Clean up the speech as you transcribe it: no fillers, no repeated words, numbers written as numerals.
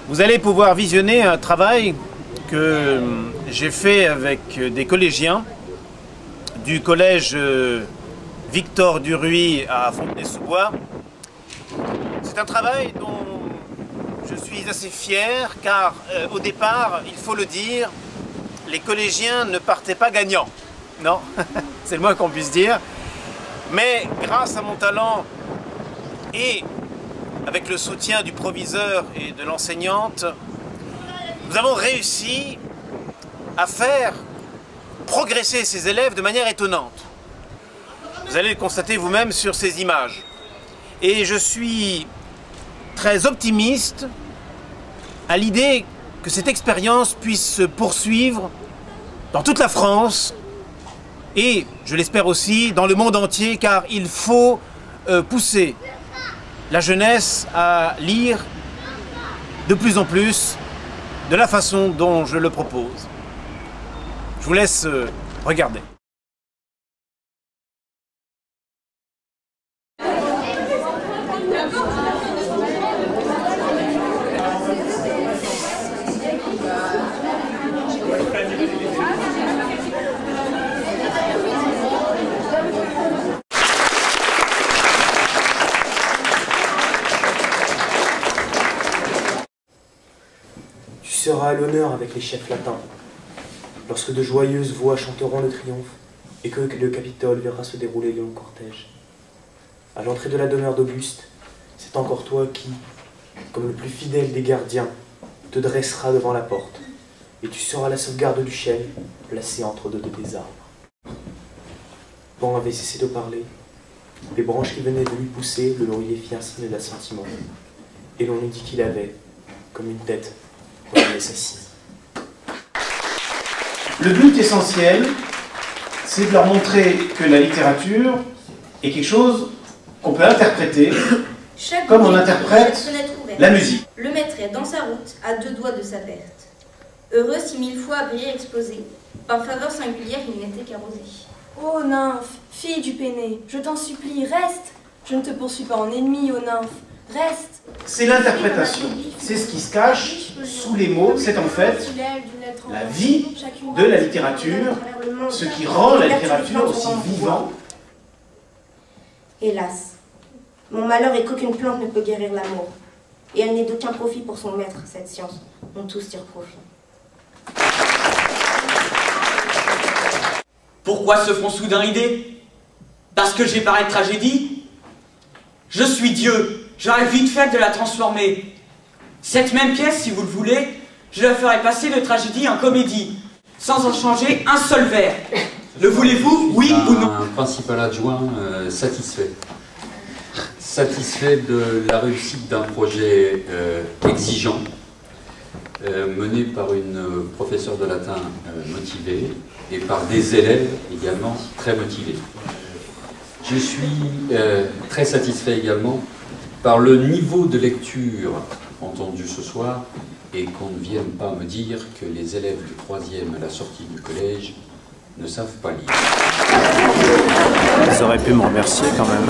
Vous allez pouvoir visionner un travail que j'ai fait avec des collégiens du collège Victor Duruy à Fontenay-sous-Bois. C'est un travail dont je suis assez fier car au départ, il faut le dire, les collégiens ne partaient pas gagnants. Non, c'est le moins qu'on puisse dire. Mais grâce à mon talent et avec le soutien du proviseur et de l'enseignante, nous avons réussi à faire progresser ces élèves de manière étonnante. Vous allez le constater vous-même sur ces images. Et je suis très optimiste à l'idée que cette expérience puisse se poursuivre dans toute la France et, je l'espère aussi, dans le monde entier, car il faut pousser la jeunesse à lire de plus en plus de la façon dont je le propose. Je vous laisse regarder. Tu seras à l'honneur avec les chefs latins, lorsque de joyeuses voix chanteront le triomphe et que le Capitole verra se dérouler le long cortège. À l'entrée de la demeure d'Auguste, c'est encore toi qui, comme le plus fidèle des gardiens, te dresseras devant la porte, et tu seras la sauvegarde du chêne, placé entre deux des arbres. Pan avait cessé de parler. Les branches qui venaient de lui pousser le lui firent un signe d'assentiment, et l'on nous dit qu'il avait, comme une tête, le but essentiel, c'est de leur montrer que la littérature est quelque chose qu'on peut interpréter comme on interprète la musique. Le mettrait dans sa route à 2 doigts de sa perte. Heureux si 1000 fois à briller exposé, par faveur singulière il n'était qu'arrosé. Ô nymphe, fille du Péné, je t'en supplie, reste. Je ne te poursuis pas en ennemi, ô nymphe. Reste. C'est l'interprétation, c'est ce qui se cache sous les mots, c'est en fait la vie de la littérature, ce qui rend la littérature aussi vivante. Hélas, mon malheur est qu'aucune plante ne peut guérir l'amour, et elle n'est d'aucun profit pour son maître, cette science, dont tous tirent profit. Pourquoi ce front soudain ridé? Parce que j'ai pareille tragédie? Je suis Dieu. J'aurais vite fait de la transformer. Cette même pièce, si vous le voulez, je la ferai passer de tragédie en comédie, sans en changer un seul vers. Le voulez-vous, oui ou non? Un principal adjoint satisfait. Satisfait de la réussite d'un projet exigeant, mené par une professeure de latin motivée et par des élèves également très motivés. Je suis très satisfait également par le niveau de lecture entendu ce soir, et qu'on ne vienne pas me dire que les élèves du 3e à la sortie du collège ne savent pas lire. Ils auraient pu me remercier quand même.